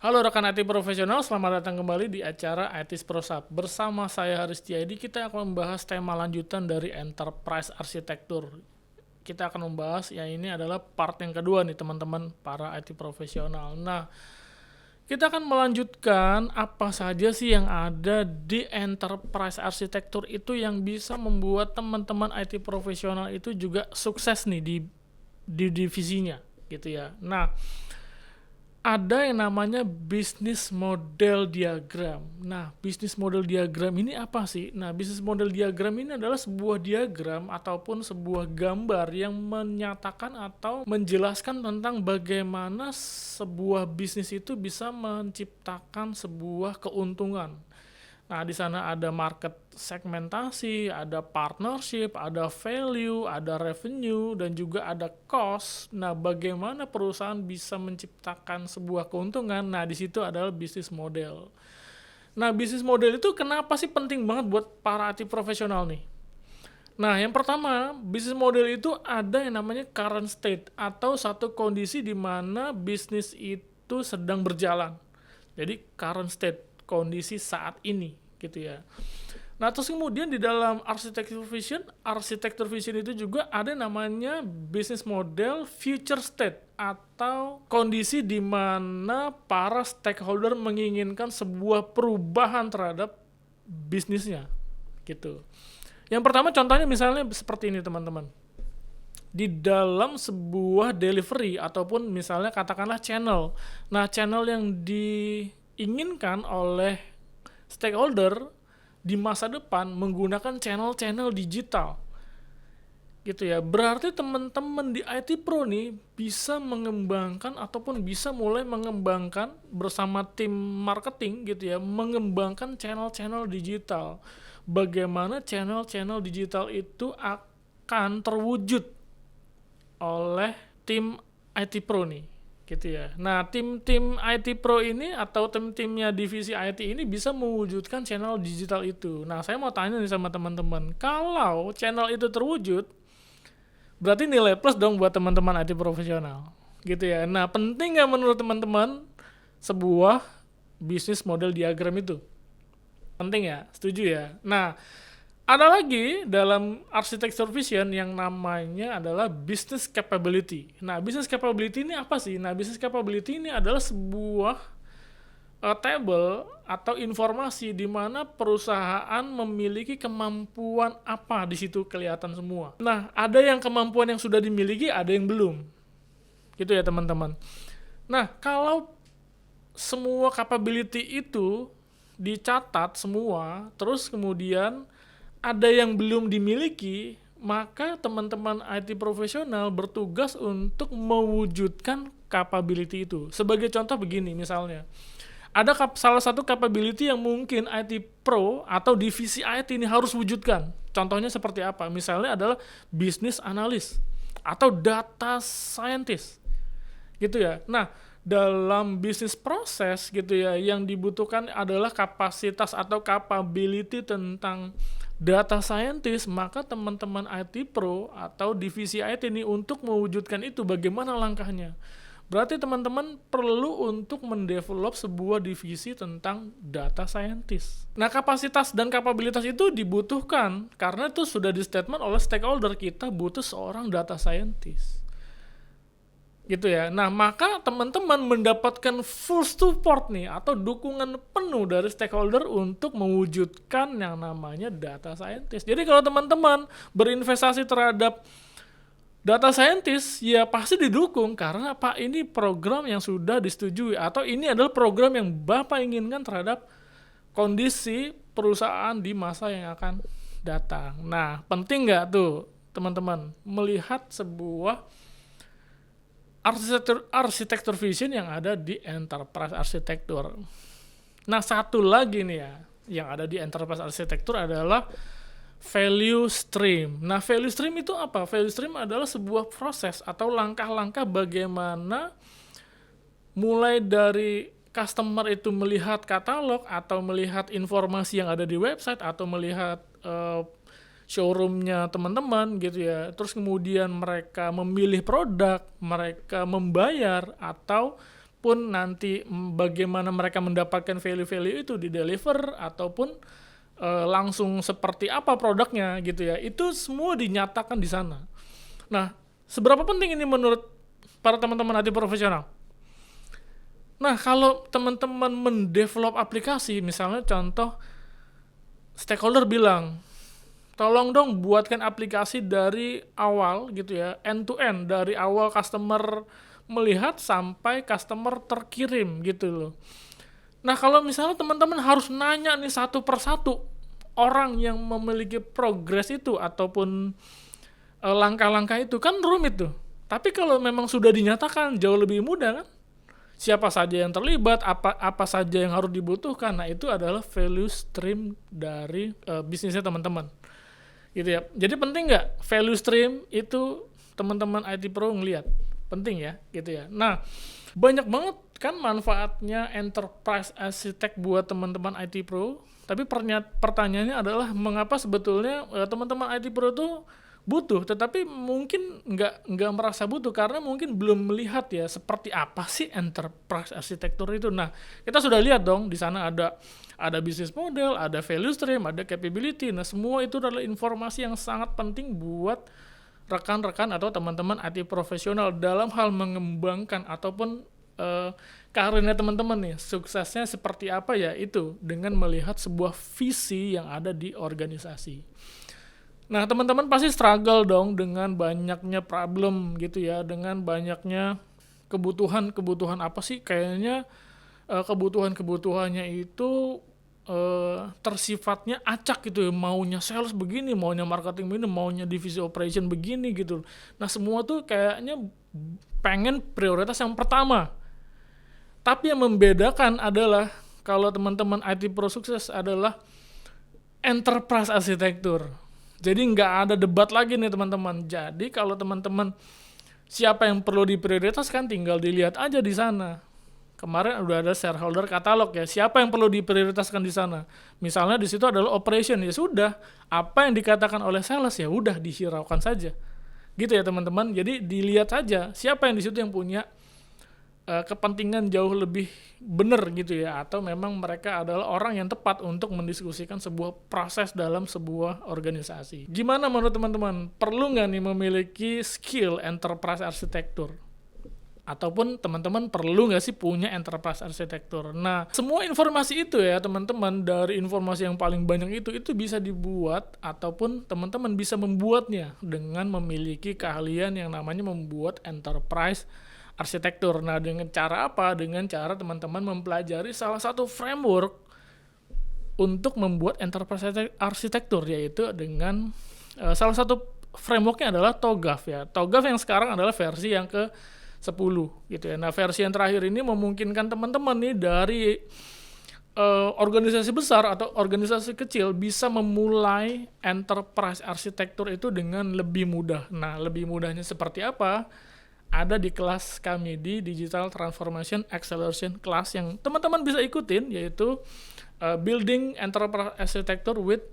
Halo rekan IT profesional, selamat datang kembali di acara IT Prosap. Bersama saya Haris Tiadi, kita akan membahas tema lanjutan dari Enterprise Architecture. Kita akan membahas, ya ini adalah part yang kedua nih teman-teman para IT profesional. Nah, kita akan melanjutkan apa saja sih yang ada di Enterprise Architecture itu yang bisa membuat teman-teman IT profesional itu juga sukses nih di divisinya gitu ya. Nah, ada yang namanya business model diagram. Nah, business model diagram ini apa sih? Nah, business model diagram ini adalah sebuah diagram ataupun sebuah gambar yang menyatakan atau menjelaskan tentang bagaimana sebuah bisnis itu bisa menciptakan sebuah keuntungan. Nah, di sana ada market segmentasi, ada partnership, ada value, ada revenue, dan juga ada cost. Nah, bagaimana perusahaan bisa menciptakan sebuah keuntungan? Nah, di situ adalah bisnis model. Nah, bisnis model itu kenapa sih penting banget buat para IT profesional nih? Nah, yang pertama, bisnis model itu ada yang namanya current state atau satu kondisi di mana bisnis itu sedang berjalan. Jadi current state, kondisi saat ini gitu ya. Nah, terus kemudian di dalam architecture vision itu juga ada namanya business model future state atau kondisi di mana para stakeholder menginginkan sebuah perubahan terhadap bisnisnya gitu. Yang pertama contohnya misalnya seperti ini teman-teman. Di dalam sebuah delivery ataupun misalnya katakanlah channel. Nah, channel yang diinginkan oleh stakeholder di masa depan menggunakan channel-channel digital. Gitu ya. Berarti teman-teman di IT Pro nih bisa mengembangkan ataupun bisa mulai mengembangkan bersama tim marketing gitu ya, mengembangkan channel-channel digital. Bagaimana channel-channel digital itu akan terwujud oleh tim IT Pro nih gitu ya. Nah, tim-tim IT Pro ini atau tim-timnya divisi IT ini bisa mewujudkan channel digital itu. Nah, saya mau tanya nih sama teman-teman, kalau channel itu terwujud, berarti nilai plus dong buat teman-teman IT profesional gitu ya. Nah, penting nggak menurut teman-teman sebuah bisnis model diagram itu? Penting ya? Setuju ya? Nah, ada lagi dalam architecture vision yang namanya adalah business capability. Nah, business capability ini apa sih? Nah, business capability ini adalah sebuah table atau informasi di mana perusahaan memiliki kemampuan apa di situ kelihatan semua. Nah, ada yang kemampuan yang sudah dimiliki, ada yang belum. Gitu ya, teman-teman. Nah, kalau semua capability itu dicatat semua, terus kemudian ada yang belum dimiliki, maka teman-teman IT profesional bertugas untuk mewujudkan capability itu. Sebagai contoh begini misalnya, ada salah satu capability yang mungkin IT Pro atau divisi IT ini harus wujudkan. Contohnya seperti apa? Misalnya adalah business analyst atau data scientist. Gitu ya. Nah, dalam bisnis proses gitu ya, yang dibutuhkan adalah kapasitas atau capability tentang data scientist, maka teman-teman IT Pro atau divisi IT ini untuk mewujudkan itu bagaimana langkahnya? Berarti teman-teman perlu untuk mendevelop sebuah divisi tentang data scientist. Nah, kapasitas dan kapabilitas itu dibutuhkan karena itu sudah di statement oleh stakeholder, kita butuh seorang data scientist. Gitu ya. Nah, maka teman-teman mendapatkan full support nih atau dukungan penuh dari stakeholder untuk mewujudkan yang namanya data scientist. Jadi kalau teman-teman berinvestasi terhadap data scientist, ya pasti didukung karena Pak ini program yang sudah disetujui atau ini adalah program yang Bapak inginkan terhadap kondisi perusahaan di masa yang akan datang. Nah, penting nggak tuh teman-teman melihat sebuah arsitektur vision yang ada di Enterprise Architecture. Nah, satu lagi nih ya, yang ada di Enterprise Architecture adalah value stream. Nah, value stream itu apa? Value stream adalah sebuah proses atau langkah-langkah bagaimana mulai dari customer itu melihat katalog atau melihat informasi yang ada di website atau melihat showroomnya teman-teman gitu ya, terus kemudian mereka memilih produk, mereka membayar atau pun nanti bagaimana mereka mendapatkan value-value itu di deliver ataupun langsung seperti apa produknya gitu ya, itu semua dinyatakan di sana. Nah, seberapa penting ini menurut para teman-teman IT profesional? Nah, kalau teman-teman mendevelop aplikasi, misalnya contoh stakeholder bilang, tolong dong buatkan aplikasi dari awal gitu ya, end to end, dari awal customer melihat sampai customer terkirim gitu loh. Nah, kalau misalnya teman-teman harus nanya nih satu persatu orang yang memiliki progres itu ataupun langkah-langkah itu, kan rumit tuh. Tapi kalau memang sudah dinyatakan, jauh lebih mudah kan? Siapa saja yang terlibat, apa saja yang harus dibutuhkan. Nah, itu adalah value stream dari bisnisnya teman-teman. Gitu ya. Jadi penting nggak value stream itu teman-teman IT Pro ngelihat? Penting ya, gitu ya. Nah, banyak banget kan manfaatnya enterprise architect buat teman-teman IT Pro. Tapi pertanyaannya adalah mengapa sebetulnya teman-teman IT Pro tuh butuh, tetapi mungkin nggak merasa butuh karena mungkin belum melihat ya seperti apa sih enterprise arsitektur itu. Nah, kita sudah lihat dong di sana ada business model, ada value stream, ada capability. Nah, semua itu adalah informasi yang sangat penting buat rekan-rekan atau teman-teman IT profesional dalam hal mengembangkan ataupun karirnya teman-teman nih, suksesnya seperti apa ya, itu dengan melihat sebuah visi yang ada di organisasi. Nah, teman-teman pasti struggle dong dengan banyaknya problem gitu ya, dengan banyaknya kebutuhan apa sih, kayaknya kebutuhannya itu tersifatnya acak gitu ya, maunya sales begini, maunya marketing begini, maunya divisi operation begini gitu. Nah, semua tuh kayaknya pengen prioritas yang pertama. Tapi yang membedakan adalah kalau teman-teman IT Pro sukses adalah enterprise arsitektur. Jadi nggak ada debat lagi nih teman-teman. Jadi kalau teman-teman siapa yang perlu diprioritaskan, tinggal dilihat aja di sana. Kemarin udah ada shareholder katalog ya, siapa yang perlu diprioritaskan di sana. Misalnya di situ adalah operation, ya sudah, apa yang dikatakan oleh sales ya udah dihiraukan saja. Gitu ya teman-teman. Jadi dilihat saja siapa yang di situ yang punya kepentingan jauh lebih benar gitu ya, atau memang mereka adalah orang yang tepat untuk mendiskusikan sebuah proses dalam sebuah organisasi. Gimana menurut teman-teman? Perlu nggak nih memiliki skill enterprise arsitektur? Ataupun teman-teman perlu nggak sih punya enterprise arsitektur? Nah, semua informasi itu ya teman-teman, dari informasi yang paling banyak itu bisa dibuat ataupun teman-teman bisa membuatnya dengan memiliki keahlian yang namanya membuat enterprise arsitektur. Nah, dengan cara apa? Dengan cara teman-teman mempelajari salah satu framework untuk membuat enterprise arsitektur, yaitu dengan salah satu frameworknya adalah TOGAF ya. TOGAF yang sekarang adalah versi yang ke-10 gitu ya. Nah, versi yang terakhir ini memungkinkan teman-teman nih dari organisasi besar atau organisasi kecil bisa memulai enterprise arsitektur itu dengan lebih mudah. Nah, lebih mudahnya seperti apa? Ada di kelas kami di Digital Transformation Acceleration Class yang teman-teman bisa ikutin, yaitu Building Enterprise Architecture with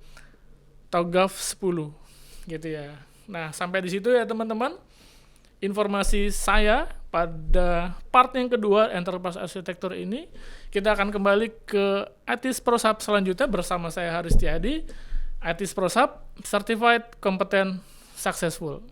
TOGAF 10 gitu ya. Nah, sampai di situ ya teman-teman informasi saya pada part yang kedua Enterprise Architecture ini. Kita akan kembali ke ITIS ProSub selanjutnya bersama saya Haris Tiadi, ITIS ProSub Certified Competent Successful.